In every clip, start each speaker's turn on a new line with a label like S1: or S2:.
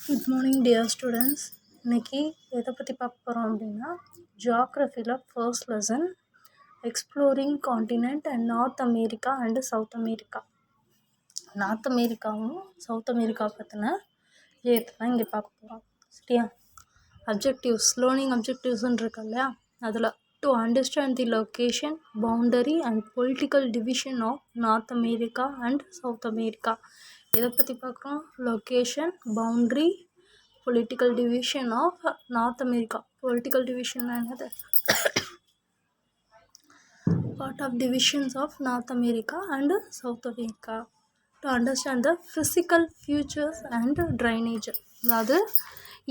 S1: Good morning dear students. இன்னைக்கு எதை பற்றி பார்க்க போகிறோம் அப்படின்னா ஜியாகிரஃபியில் first lesson exploring continent and North America and South America. North அமெரிக்காவும் சவுத் அமெரிக்கா பற்றின தான் இங்கே பார்க்க போகிறோம். சரியா? அப்ஜெக்டிவ்ஸ், லேர்னிங் அப்ஜெக்டிவ்ஸ்ன்னு இருக்கு இல்லையா, அதில் to understand the location, boundary and political division of North America and South America. எதை பற்றி பார்க்குறோம்? Location, boundary, political division of North America. Political division என்னது? Part of divisions of North America and South America. To understand the physical features and drainage, அதாவது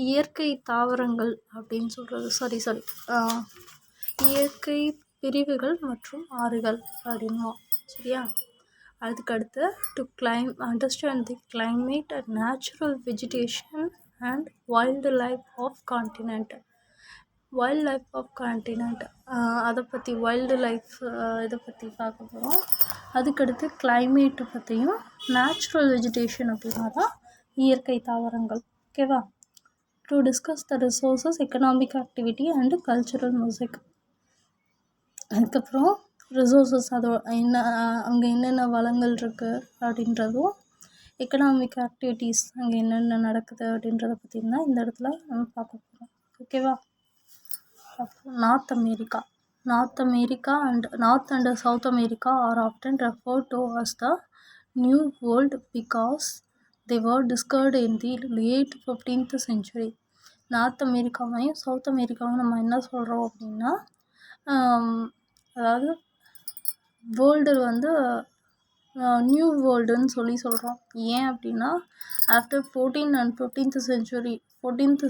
S1: இயற்கை தாவரங்கள் அப்படின்னு சொல்கிறது. இயற்கை பிரிவுகள் மற்றும் ஆறுகள் அப்படின்வோம். சரியா? அதுக்கடுத்து to understand the climate and natural vegetation and wild life of continent. அதை பற்றி வைல்டு லைஃப் இதை பற்றி பார்க்க போகிறோம். அதுக்கடுத்து கிளைமேட்டை பற்றியும் நேச்சுரல் வெஜிடேஷன் அப்படின்னா தான் இயற்கை தாவரங்கள். ஓகேவா? To discuss the resources, economic activity and cultural music. அதுக்கப்புறம் ரிசோர்ஸஸ், அங்கே என்னென்ன வளங்கள் இருக்குது அப்படின்றதும், எக்கனாமிக் ஆக்டிவிட்டீஸ் அங்கே என்னென்ன நடக்குது அப்படின்றத பற்றி தான் இந்த இடத்துல நம்ம பார்க்க போகிறோம். ஓகேவா? North America and South America are often referred to as the New World because they were discovered in the late 15th century. North அமெரிக்காவையும் சவுத் அமெரிக்காவும் நம்ம என்ன சொல்கிறோம் அப்படின்னா, அதாவது வேர்ல்டு நியூ வேர்ல்டுன்னு சொல்கிறோம். ஏன் அப்படின்னா ஆஃப்டர் 14th and 15th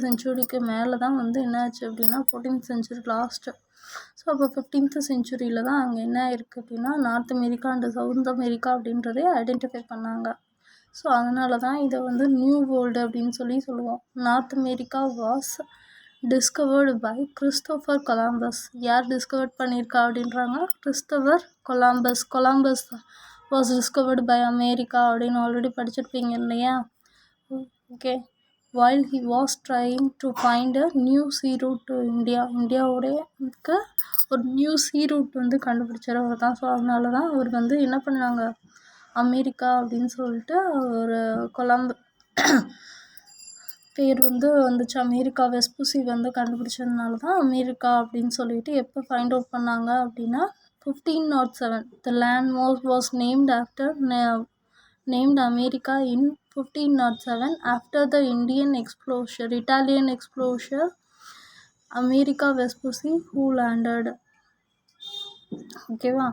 S1: செஞ்சுரிக்கு மேலே தான் என்னாச்சு அப்படின்னா 14th century லாஸ்ட்டு. ஸோ அப்போ 15th centuryயில் தான் அங்கே என்ன இருக்குது அப்படின்னா North America and South America அப்படின்றதே ஐடென்டிஃபை பண்ணாங்க. ஸோ அதனால தான் இதை நியூ வேர்ல்டு அப்படின்னு சொல்லுவோம். North America was discovered by Christopher Columbus. யார் டிஸ்கவர் பண்ணியிருக்கா அப்படின்றாங்க? Christopher Columbus was discovered by America அப்படின்னு ஆல்ரெடி படிச்சிருப்பீங்க இல்லையா? Okay. while he was trying to find a new sea route to இந்தியாவுடைய ஒரு நியூ sea route கண்டுபிடிச்சவர் தான். ஸோ அதனால தான் அவர் என்ன பண்ணாங்க, அமெரிக்கா அப்படின்னு சொல்லிட்டு ஒரு பேர் வந்துச்சு. அமெரிக்கா வெஸ்பூசி கண்டுபிடிச்சதுனால தான் அமெரிக்கா அப்படின்னு சொல்லிட்டு எப்போ ஃபைண்ட் அவுட் பண்ணாங்க அப்படின்னா 1507. The land was named America in 1507 after the Italian explorer America Vespucci who landed. ஓகேவா?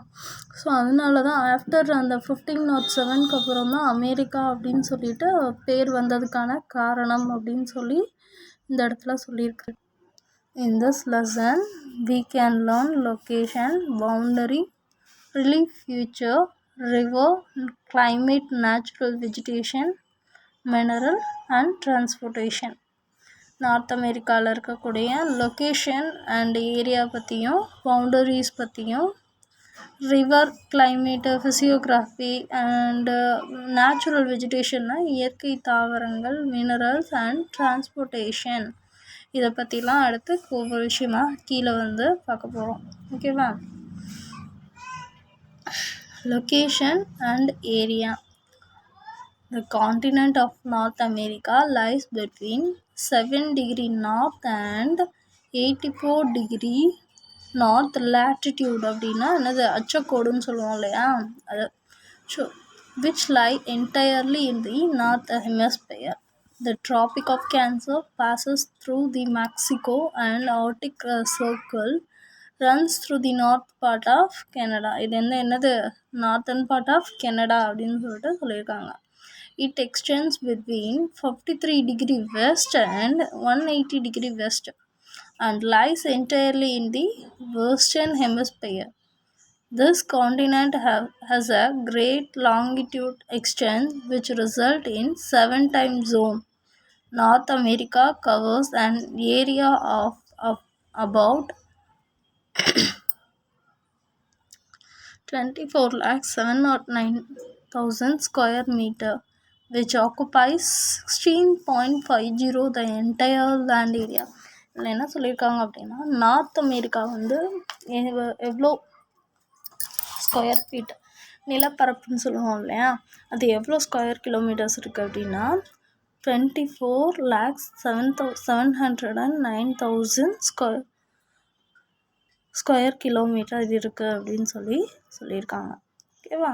S1: ஸோ அதனால தான் ஆஃப்டர் அந்த 1507க்கு அப்புறம் தான் அமெரிக்கா அப்படின்னு சொல்லிட்டு பேர் வந்ததுக்கான காரணம் அப்படின்னு சொல்லி இந்த இடத்துல சொல்லியிருக்கு. In this lesson we can learn location, boundary, relief feature, river, climate, natural vegetation, mineral and transportation. North அமெரிக்காவில் இருக்கக்கூடிய லொக்கேஷன் அண்ட் ஏரியா பற்றியும், பவுண்டரிஸ் பற்றியும், river, climate, physiography and natural வெஜிடேஷன்னா இயற்கை தாவரங்கள், மினரல்ஸ் அண்ட் டிரான்ஸ்போர்ட்டேஷன், இதை பற்றிலாம் அடுத்து ஒவ்வொரு விஷயமா கீழே பார்க்க போகிறோம். ஓகேவா? Location and area. The continent of North America lies between 7° north and 84° north latitude அப்படின்னா என்னது, அச்சக்கோடுன்னு சொல்லுவோம் இல்லையா அது. which lie entirely in the north hemisphere. The Tropic of Cancer passes through the Mexico and Arctic Circle runs through the north part of Canada. இது என்னது, northern part of Canada அப்படின்னு சொல்லிட்டு சொல்லியிருக்காங்க. It extends between 53° west and 180° west and lies entirely in the western hemisphere. This continent has a great longitude extent which result in 7 time zone. North America covers an area of about 24,709,000 square meter, which occupies 16.50 the entire land area. இதில் என்ன சொல்லியிருக்காங்க அப்படின்னா North America வந்து எவ்வளோ square feet நிலப்பரப்புன்னு சொல்லுவோம் இல்லையா, அது எவ்வளோ ஸ்கொயர் கிலோமீட்டர்ஸ் இருக்குது அப்படின்னா 24,709,000 ஸ்கொயர் கிலோமீட்டர் இது இருக்குது அப்படின்னு சொல்லியிருக்காங்க. ஓகேவா?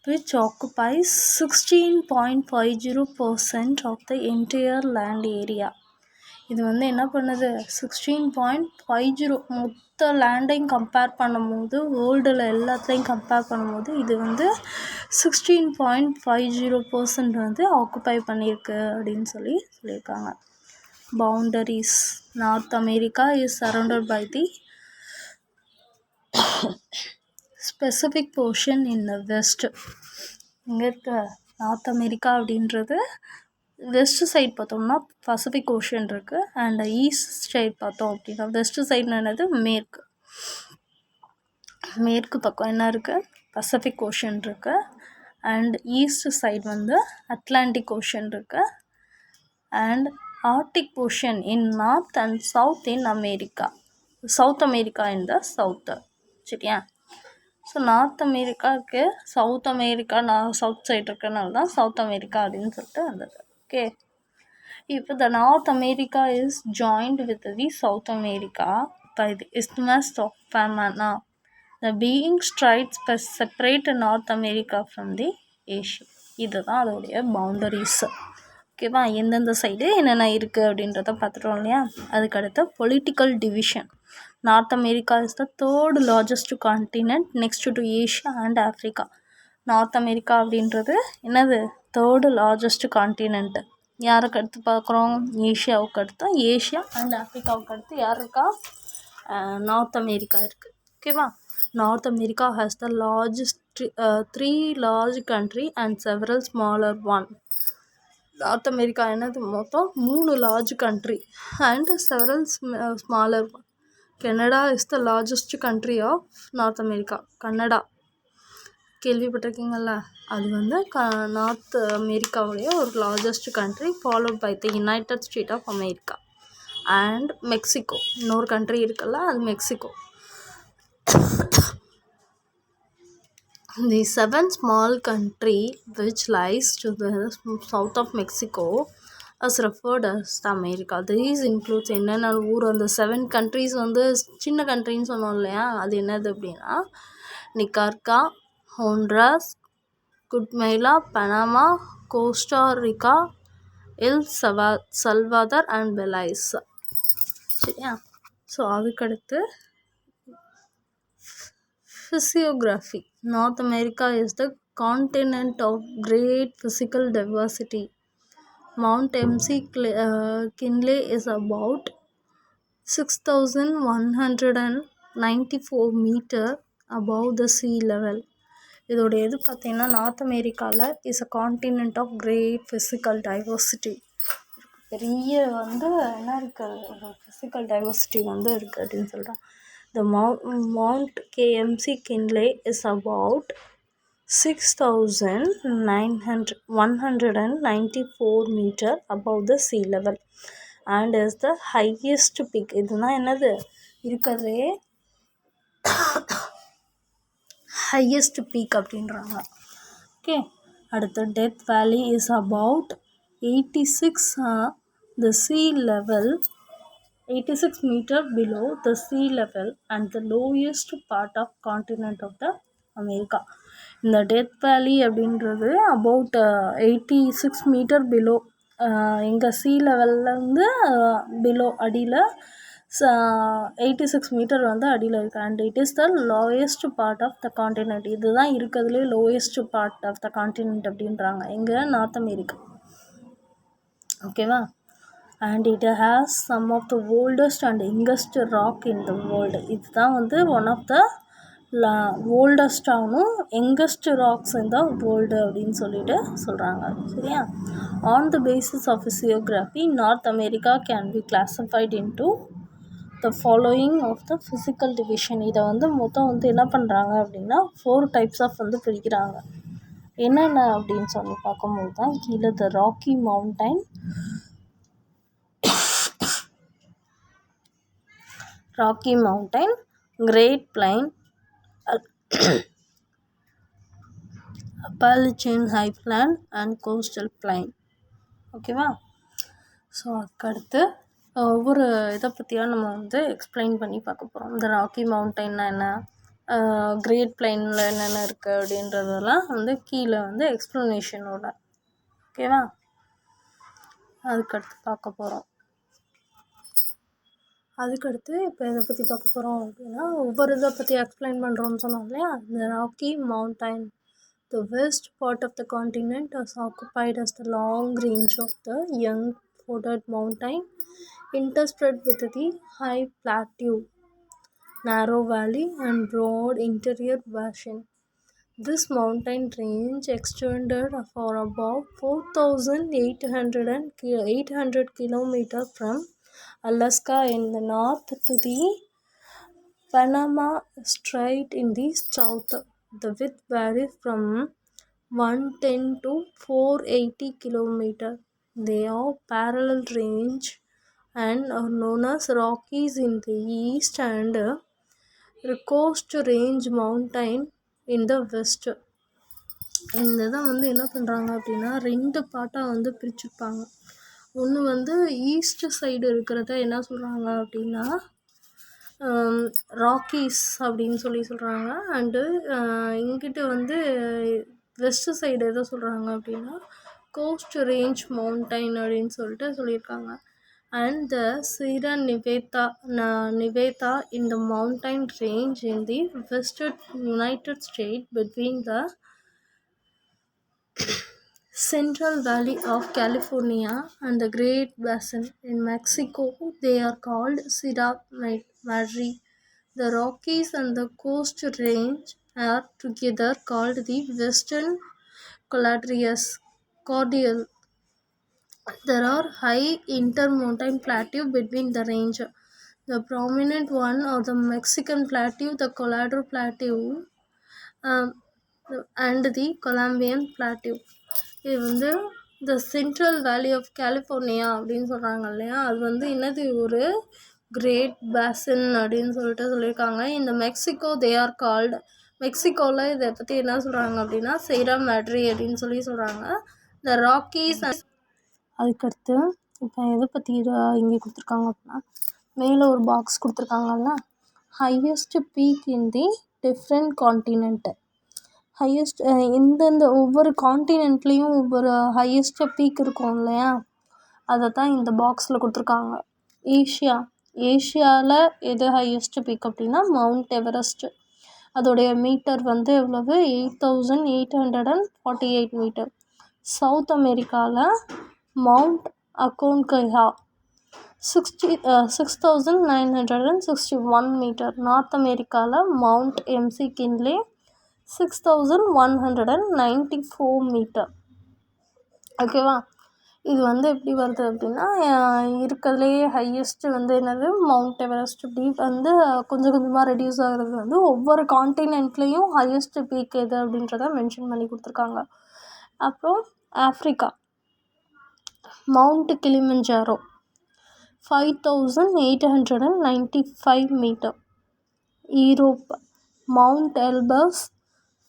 S1: which occupies 16.50% of the entire land area. இது வந்து என்ன பண்ணுது, 16.50 மொத்த லேண்டையும் கம்பேர் பண்ணும்போது, வேர்ல்டில் எல்லாத்துலேயும் கம்பேர் பண்ணும்போது இது வந்து 16.50% வந்து ஆக்குப்பை பண்ணியிருக்கு அப்படின்னு சொல்லியிருக்காங்க. Boundaries. North America is surrounded by the specific portion in the west. இங்கே இருக்க நார்த் அமெரிக்கா அப்படின்றது வெஸ்ட் சைட் பார்த்தோம்னா பசிபிக் ஓஷன் இருக்குது, அண்ட் ஈஸ்ட் சைட் பார்த்தோம் அப்படின்னா வெஸ்ட் சைடு என்னது மேற்கு பக்கம் என்ன இருக்குது, பசிபிக் ஓஷன் இருக்குது, அண்ட் ஈஸ்ட் சைடு வந்து அட்லாண்டிக் ஓஷன் இருக்குது, and Arctic Ocean in north and south in America, South America in the south. சரியா? ஸோ நார்த் அமெரிக்கா இருக்குது, சவுத் அமெரிக்கா சவுத் சைடு இருக்கிறனால தான் சவுத் அமெரிக்கா அப்படின்னு சொல்லிட்டு வந்தது. ஓகே, இப்போ the North America is joint with the South America by the Isthmus of Panama. The being straits separate North America from the Asia. இதுதான் அதோடைய boundaries. ஓகேவா? எந்தெந்த சைடு என்னென்ன இருக்குது அப்படின்றத பார்த்துட்டோம் இல்லையா. அதுக்கடுத்து political division. North America is the third largest continent next to Asia and Africa. North America அப்படின்றது என்னது, தேர்டு லார்ஜஸ்ட் கான்டினென்ட். யாருக்கு அடுத்து பார்க்குறோம், ஏஷியாவுக்கு அடுத்து. ஏஷியா அண்ட் ஆஃப்ரிக்காவுக்கு அடுத்து யார் இருக்கா, நார்த் அமெரிக்கா இருக்குது. ஓகேவா? North America has the largest 3 large country and several smaller one. North America என்னது, மொத்தம் 3 large country and several smaller one. Canada is the largest country of North America. Canada கேள்விப்பட்டிருக்கீங்களா, அது வந்து நார்த் அமெரிக்காவுடைய ஒரு largest country, followed by the United State of America and Mexico. இன்னொரு country இருக்குல்ல, அது Mexico. The 7 small country which lies to the south of Mexico is referred as the America. These includes என்னென்ன ஊர், அந்த 7 countries வந்து சின்ன கண்ட்ரின்னு சொன்னோம் இல்லையா, அது என்னது அப்படின்னா Nicaragua, Honduras, Guatemala, Panama, Costa Rica, El Salvador and Belize. சரியா? ஸோ அதுக்கடுத்து physiography. North America is the continent of great physical diversity. Mount McKinley is about 6,194 meter above the sea level. இதோட எது பார்த்தீங்கன்னா நார்த் அமெரிக்காவில் is a continent of great physical diversity. பெரிய வந்து என்ன இருக்குது, ஃபிசிக்கல் டைவர்சிட்டி வந்து இருக்குது அப்படின்னு சொல்கிறான். The Mount McKinley is about 6,194 meter above the sea level and is the highest peak. இதுதான் என்னது இருக்கிறதே highest peak அப்படின்றாங்க. ஓகே, அடுத்து டெத் வேலி is about 86 the sea level 86 meter below the sea level and the lowest part of continent of the America. இந்த Death Valley அப்படின்றது about 86 meter below, எங்கள் sea லெவல்லேருந்து பிலோ அடியில் 86 மீட்டர் வந்து அடியில் இருக்குது. And it is the lowest part of the continent. இதுதான் இருக்கிறதுலே lowest part of the continent அப்படின்றாங்க எங்கே, நார்த் அமெரிக்கா. ஓகேவா? and it has some of the oldest and youngest rock in the world. இதுதான் வந்து one of the ஓல்டஸ்டாகவும் youngest rocks இந்த world அப்படின்னு சொல்லிட்டு சொல்கிறாங்க. சரியா? On the basis of geography North America can be classified into the following of the physical division. இதை மொத்தம் என்ன பண்ணுறாங்க அப்படின்னா 4 டைப்ஸ் ஆஃப் பிரிக்கிறாங்க. என்னென்ன அப்படின்னு சொல்லி பார்க்கும்போது தான் கீழே the Rocky Mountain, Great Plain, Appalachian Highland and Coastal Plain. ஓகேவா? ஸோ அதுக்கடுத்து ஒவ்வொரு இதை பற்றியாக நம்ம எக்ஸ்பிளைன் பண்ணி பார்க்க போகிறோம். இந்த ராக்கி மவுண்டைன்னா என்ன, கிரேட் பிளைனில் என்னென்ன இருக்குது அப்படின்றதெல்லாம் கீழே எக்ஸ்ப்ளனேஷனோட. ஓகேவா? அதுக்கடுத்து பார்க்க போகிறோம். அதுக்கடுத்து இப்போ இதை பற்றி பார்க்க போகிறோம் அப்படின்னா ஒவ்வொரு இதை பற்றி எக்ஸ்பிளைன் பண்ணுறோம்னு சொன்னோம் இல்லையா? இந்த rakhi mountain, the west part of the continent is occupied as the long range of the young folded mountain interspread with the high plateau, narrow valley and broad interior basin. This mountain range extended for about 4,800 kilometers from Alaska in the north to the Panama Strait in the south. The width varies from 110 to 480 kilometers. They are parallel range and are known as Rockies in the east and Coast Range Mountain in the west. இந்த இதை என்ன பண்ணுறாங்க அப்படின்னா 2 பார்ட்டாக பிரிச்சுருப்பாங்க. ஒன்று east side இருக்கிறத என்ன சொல்கிறாங்க அப்படின்னா ராக்கீஸ் அப்படின்னு சொல்கிறாங்க. அண்டு இங்கிட்ட வெஸ்ட் சைடு எதை சொல்கிறாங்க அப்படின்னா கோஸ்ட் ரேஞ்ச் மவுண்டைன் அப்படின்னு சொல்லியிருக்காங்க. And the Sierra Nevada in the mountain range in the western United States between the Central Valley of California and the Great Basin in Mexico. They are called Sierra Madre. The Rockies and the Coast Range are together called the Western Cordilleras. There are high intermountain plateaus between the range. The prominent one are the Mexican Plateau, the Colorado Plateau, and the Colombian Plateau. இது the Central Valley of California அப்படின்னு சொல்கிறாங்க இல்லையா? அது என்னது ஒரு great basin அப்படின்னு சொல்லியிருக்காங்க. இந்த மெக்சிகோ தே ஆர் கால்டு, மெக்சிகோவில் இதை பற்றி என்ன சொல்கிறாங்க அப்படின்னா Sierra Madre அப்படின்னு சொல்கிறாங்க. இந்த ராக்கீஸ். அதுக்கடுத்து இப்போ எதை பற்றி இங்கே கொடுத்துருக்காங்க அப்படின்னா மேலே ஒரு பாக்ஸ் கொடுத்துருக்காங்கல்ல, highest peak in the different continent. Highest இந்தந்த ஒவ்வொரு காண்டினென்ட்லேயும் ஒவ்வொரு ஹையஸ்ட் பீக் இருக்கும் இல்லையா? அதை தான் இந்த பாக்ஸில் கொடுத்துருக்காங்க. ஏஷியாவில் எது ஹையஸ்ட் பீக் அப்படின்னா மவுண்ட் எவரெஸ்ட். அதோடைய மீட்டர் எவ்வளவு 8,848 மீட்டர். சவுத் அமெரிக்காவில் மவுண்ட் அக்கோன்கஹா 6,961 மீட்டர். நார்த் அமெரிக்காவில் மவுண்ட் எம்சி கின்லே 6,194 மீட்டர். ஓகேவா? இது எப்படி வருது அப்படின்னா இருக்கிறதுலேயே ஹையஸ்ட்டு என்னது மவுண்ட் எவரெஸ்ட். இப்படி கொஞ்சம் கொஞ்சமாக ரெடியூஸ் ஆகிறது ஒவ்வொரு காண்டினென்ட்லேயும் ஹையஸ்ட் பீக் எது அப்படின்றத மென்ஷன் பண்ணி கொடுத்துருக்காங்க. அப்புறம் Africa Mount Kilimanjaro 5,895 metre. Europe Mount Elbrus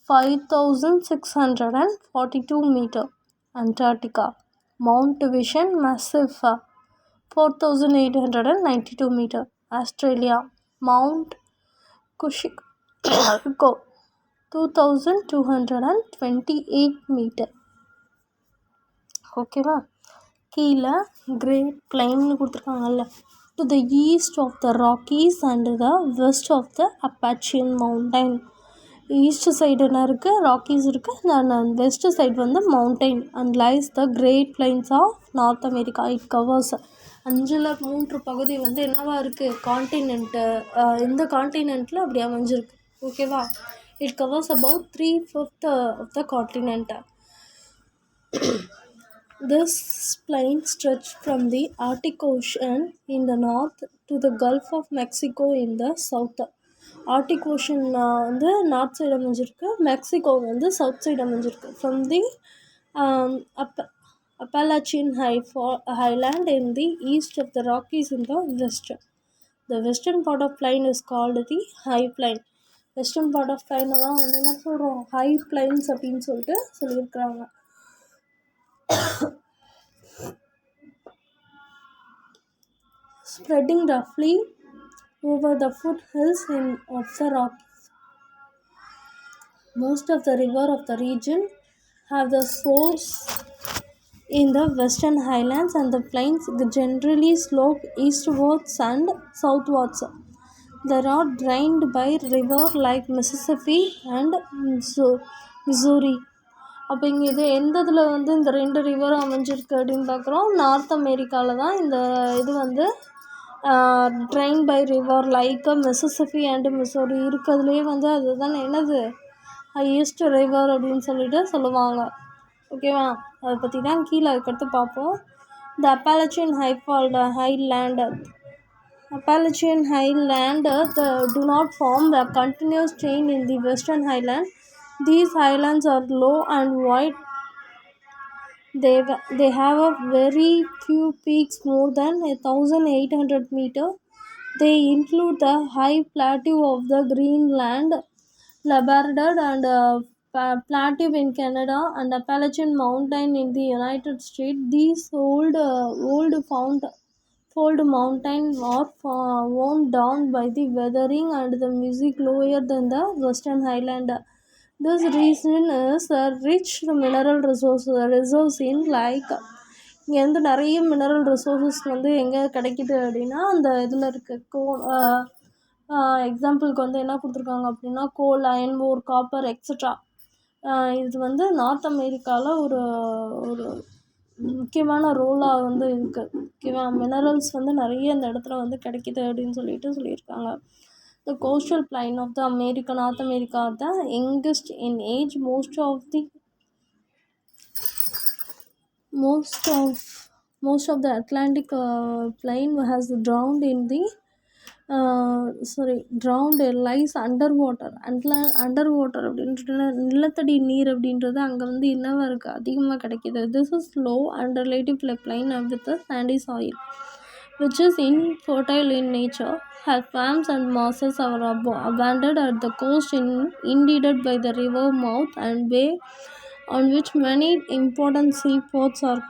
S1: 5,642 metre. Antarctica Mount Vinson Massif 4,892 metre. Australia Mount Kosciuszko 2,228 metre. ஓகேவா? கீழே கிரேட் பிளைன்னு கொடுத்துருக்காங்கல்ல, to the east of the Rockies and the west of the Appalachian mountain. East side என்ன இருக்குது, Rockies இருக்குது. West side mountain and lies the Great Plains of North America. It covers 3/5 பகுதி என்னவா இருக்குது காண்டினென்ட்டு. இந்த காண்டினென்ட்டில் அப்படி அமைஞ்சிருக்கு. Okay, wow. It covers about three-fifths of the continent. This plain stretched from the Arctic Ocean in the north to the Gulf of Mexico in the south. Arctic ocean வந்து north side அமைஞ்சிருக்கு, Mexico வந்து south side அமைஞ்சிருக்கு. From the up Appalachian highland in the east of the Rockies in the west. The western part of plain is called the high plain. Western part of பிளைனை தான் வந்து என்ன சொல்கிறோம், high plains அப்படின்னு சொல்லிட்டு சொல்லியிருக்கிறாங்க. Spreading roughly over the foothills of the Rockies. Most of the rivers of the region have the source in the western highlands, and the plains generally slope eastwards and southwards. They are drained by rivers like Mississippi and Missouri. அப்போ இங்கே இது எந்த இதில் வந்து இந்த ரெண்டு ரிவரும் அமைஞ்சிருக்கு அப்படின்னு பார்க்குறோம். நார்த் அமெரிக்காவில் தான் இந்த இது வந்து drain by river like Mississippi and Missouri இருக்கிறதுலே வந்து அதுதான் என்னது ஹையஸ்ட் ரிவர் அப்படின்னு சொல்லிட்டு சொல்லுவாங்க. ஓகேவா, அதை பற்றி தான் கீழே அதுக்கடுத்து பார்ப்போம். த Appalachian Highland do not form a continuous chain in the Western Highland. These highlands are low and wide. They have a very few peaks more than 1,800 meters. They include the high plateau of the Greenland, Labrador and Plateau in Canada, and Appalachian Mountain in the United States. These old fold mountains are worn down by the weathering and the music lower than the Western Highland. This region is rich mineral resources in like இங்கே வந்து நிறைய mineral resources வந்து எங்கே கிடைக்கிது அப்படின்னா அந்த இதில் இருக்க எக்ஸாம்பிளுக்கு வந்து என்ன கொடுத்துருக்காங்க அப்படின்னா கோல், அயன் ஓர், காப்பர் எக்ஸட்ரா. இது வந்து நார்த் அமெரிக்காவில் ஒரு ஒரு முக்கியமான ரோலாக வந்து இருக்குது. ஓகேவா, மினரல்ஸ் வந்து நிறைய இந்த இடத்துல வந்து கிடைக்கிது அப்படின்னு சொல்லியிருக்காங்க. The coastal plain of the North America are the youngest in age. Most of the Atlantic plain has drowned lies underwater. அப்படின்றது நிலத்தடி நீர் அப்படின்றது அங்கே வந்து என்னவா இருக்குது, அதிகமாக கிடைக்கிது. This is low and relative plain with a sandy soil which is infertile in nature. Farms and marshes are abandoned at the coast, inundated by the river mouth and bay on which many important seaports are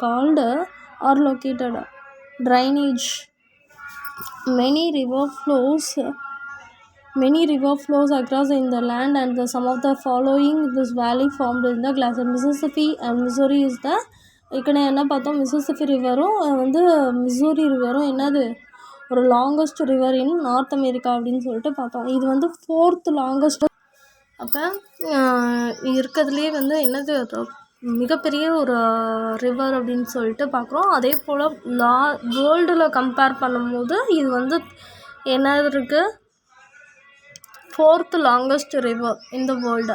S1: located. Drainage. Many river flows across in the land, and some of the following this valley formed in the glacier. Mississippi and Missouri is the ஏற்கனவே என்ன பார்த்தோம், Mississippi ரிவரும் வந்து Missouri ரிவரும் என்னது ஒரு longest river in north America அப்படின்னு சொல்லிட்டு பார்த்தோம். இது வந்து 4th லாங்கஸ்ட். அப்போ இருக்கிறதுலே வந்து என்னது மிகப்பெரிய ஒரு ரிவர் அப்படின்னு சொல்லிட்டு பார்க்குறோம். அதே போல் வேர்ல்டில் கம்பேர் பண்ணும்போது இது வந்து என்ன இருக்குது, 4th longest river in the world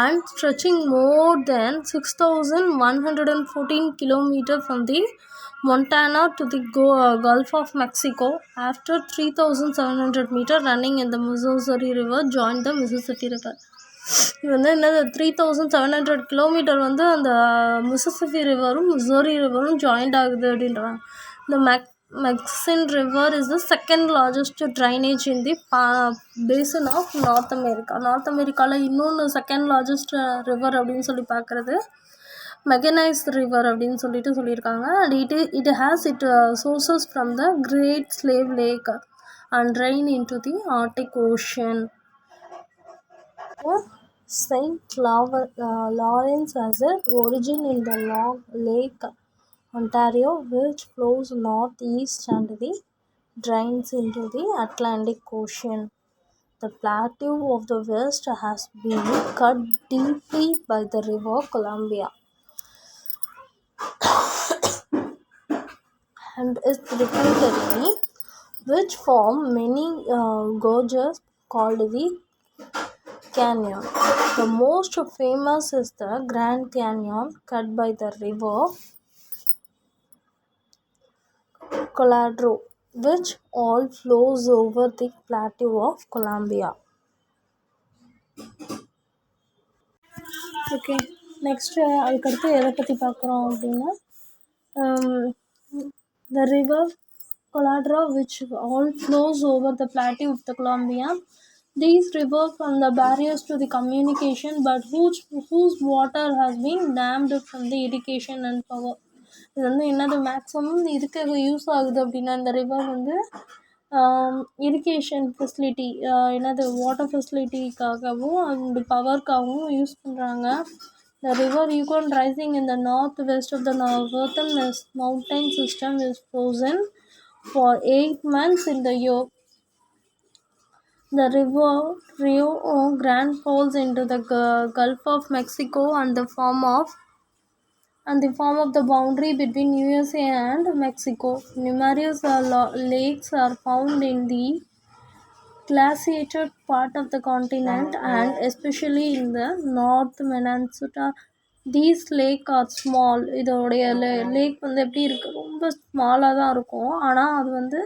S1: and stretching more than 6,114 kilometers from the Montana to the Gulf of Mexico. After 3,700 meters running in the Missouri River joined the Mississippi River. இது வந்து என்னது 3,700 kilometre வந்து அந்த Mississippi ரிவரும் Missouri ரிவரும் joint ஆகுது அப்படின்றாங்க. இந்த Mexican River is the second largest drainage in the basin of North America. North அமெரிக்காவில் இன்னொன்று செகண்ட் லார்ஜஸ்ட் ரிவர் அப்படின்னு சொல்லி பார்க்குறது மெகனைஸ் ரிவர் அப்படின்னு சொல்லியிருக்காங்க. And it has its sources from the Great Slave Lake and drain into the Arctic Ocean. St. Lawrence has its origin in the Long Lake Ontario, which flows northeast and drains into the Atlantic Ocean. The plateau of the west has been cut deeply by the river Columbia and its tributaries, which form many gorges called the Canyon. The most famous is the Grand Canyon, cut by the river Colorado, which all flows over the plateau of Columbia. Okay, next அதுக்கடுத்து எதை பற்றி பார்க்குறோம் அப்படின்னா the river Colorado, which all flows over the plateau of the Columbia. These rivers from the barriers to the communication, but whose water has been dammed from the irrigation and power. இது வந்து என்னது maximum இதுக்கு use ஆகுது அப்படின்னா இந்த river வந்து irrigation facility என்னது water ஃபெசிலிட்டிக்காகவும் and பவர்க்காகவும் use பண்ணுறாங்க. The river Yukon rising in the northwest of the northern mountain system is frozen for 8 months in the year. The river Rio Grande falls into the Gulf of Mexico and the form of the boundary between USA and Mexico. Numerous lakes are found in the glaciated part of the continent and especially in the North Peninsula. These lake are small. இதோடைய லேக் வந்து எப்படி இருக்கு, ரொம்ப ஸ்மாலாக தான் இருக்கும். ஆனால் அது வந்து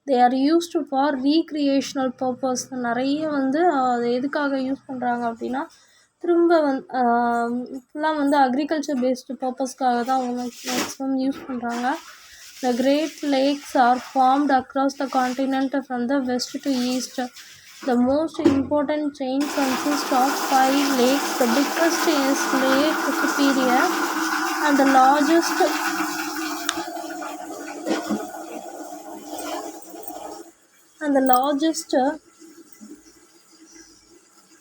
S1: they are used for recreational purpose. நிறைய வந்து அது எதுக்காக யூஸ் பண்ணுறாங்க அப்படின்னா திரும்ப ஃபுல்லாக வந்து அக்ரிகல்ச்சர் பேஸ்டு பர்பஸ்க்காக தான் அவங்க மேக்ஸிமம் யூஸ் பண்ணுறாங்க. The Great Lakes are formed across the continent from the west to east. The most important chain consists of 5 lakes. The biggest is Lake Superior and the largest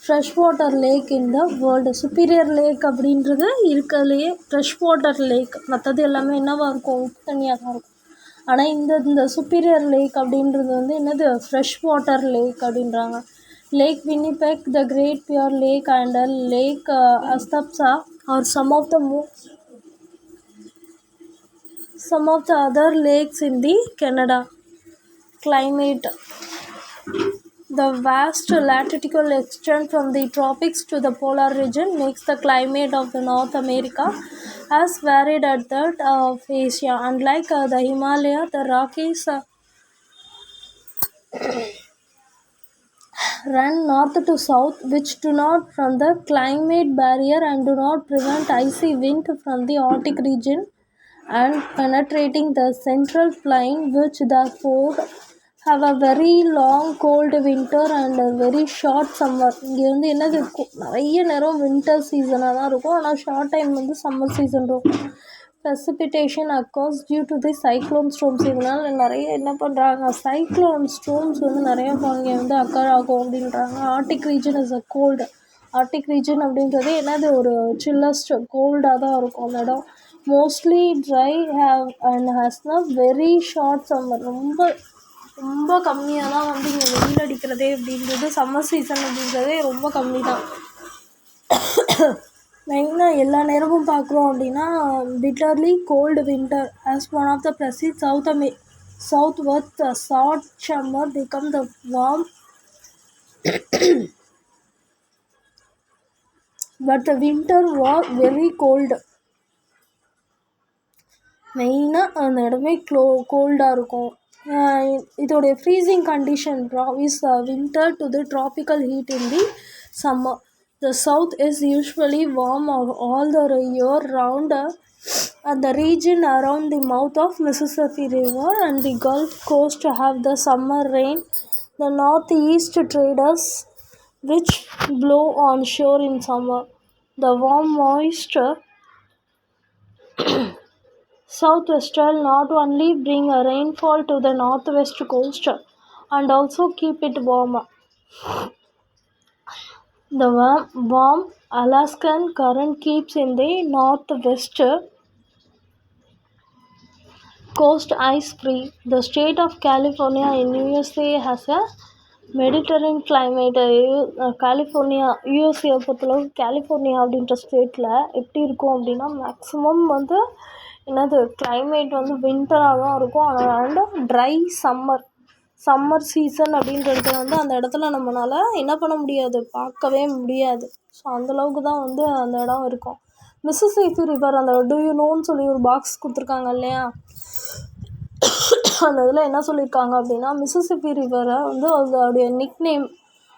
S1: freshwater lake in the world. Superior Lake அப்படின்றது இருக்கிறதுலையே ஃப்ரெஷ்வாட்டர் லேக். மற்றது எல்லாமே என்னவாக இருக்கும், உப்பு தண்ணியாக தான் இருக்கும். ஆனால் இந்த சுப்பீரியர் லேக் அப்படின்றது வந்து என்னது ஃப்ரெஷ் வாட்டர் லேக் அப்படின்றாங்க. Lake Winnipeg, the Great Bear Lake and Lake Athabasca are some of the other lakes in the Canada. Climate. The vast latitudinal extent from the tropics to the polar region makes the climate of the North America as varied as that of Asia. Unlike the Himalaya, the Rockies run north to south, which do not from the climate barrier and do not prevent icy wind from the Arctic region and penetrating the central plain, which therefore have a very long cold winter and a very short summer. இங்கே வந்து என்னது நிறைய நேரம் winter சீசனாக தான் இருக்கும், ஆனால் short time வந்து summer season இருக்கும். precipitation occurs due to the cyclone storms. இதனால் நிறைய என்ன பண்ணுறாங்க, சைக்ளோன் ஸ்டோம்ஸ் வந்து நிறைய இங்கே வந்து அக்கர் ஆகும் அப்படின்றாங்க. Arctic region is a cold. Arctic region அப்படின்றது என்னது ஒரு சில்லஸ்ட் கோல்டாக தான் இருக்கும் அந்த இடம். Mostly dry and has the very short summer. ரொம்ப கம்மியாக தான் வந்து இங்கே வெயில் அடிக்கிறதே அப்படின்றது. சம்மர் சீசன் அப்படின்றதே ரொம்ப கம்மி தான். மெயினாக எல்லா நேரமும் பார்க்குறோம் அப்படின்னா bitterly cold winter as one of the ப்ரெசிட் southward short summer become the warm but the winter was very cold. மெயினாக அந்த இடமே கோல்டாக இருக்கும். இதோடைய freezing condition is winter to the tropical heat in the summer. The south is usually warm all the year round, and the region around the mouth of Mississippi River and the Gulf Coast have the summer rain. The northeast traders which blow on shore in summer. The warm moist southwester not only bring a rainfall to the northwest coast and also keep it warm. The warm Alaskan current keeps in the northwest coast ice free. The state of California in USA has a Mediterranean climate. California USA பொறுத்தளவு California அப்படின்ற ஸ்டேட்டில் எப்படி இருக்கும் அப்படின்னா maximum வந்து என்னது climate வந்து வின்டராக தான் இருக்கும். அண்ட் ட்ரை சம்மர் சீசன் அப்படின்றது வந்து அந்த இடத்துல நம்மளால் என்ன பண்ண முடியாது, பார்க்கவே முடியாது. ஸோ அந்தளவுக்கு தான் வந்து அந்த இடம் இருக்கும். மிசிசிப்பி ரிவர் அந்த டூ யூ நோன்னு சொல்லி ஒரு பாக்ஸ் கொடுத்துருக்காங்க இல்லையா, அந்த இதில் என்ன சொல்லியிருக்காங்க அப்படின்னா, மிசிசிப்பி ரிவரை வந்து அதோடைய நிக்நேம்,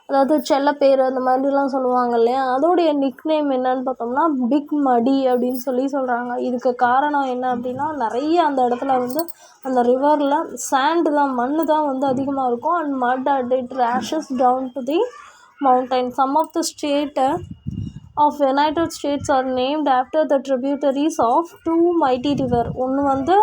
S1: அதாவது செல்ல பேர் அந்த மாதிரிலாம் சொல்லுவாங்க இல்லையா, அதோடைய நிக்நேம் என்னன்னு பார்த்தோம்னா பிக் மடி அப்படின்னு சொல்கிறாங்க. இதுக்கு காரணம் என்ன அப்படின்னா, நிறைய அந்த இடத்துல வந்து அந்த ரிவரில் சாண்டு தான், மண் தான் வந்து அதிகமாக இருக்கும். And mud at it rashes down to the mountain. Some of the state of United States are named after the tributaries of two mighty river. ஒன்று வந்து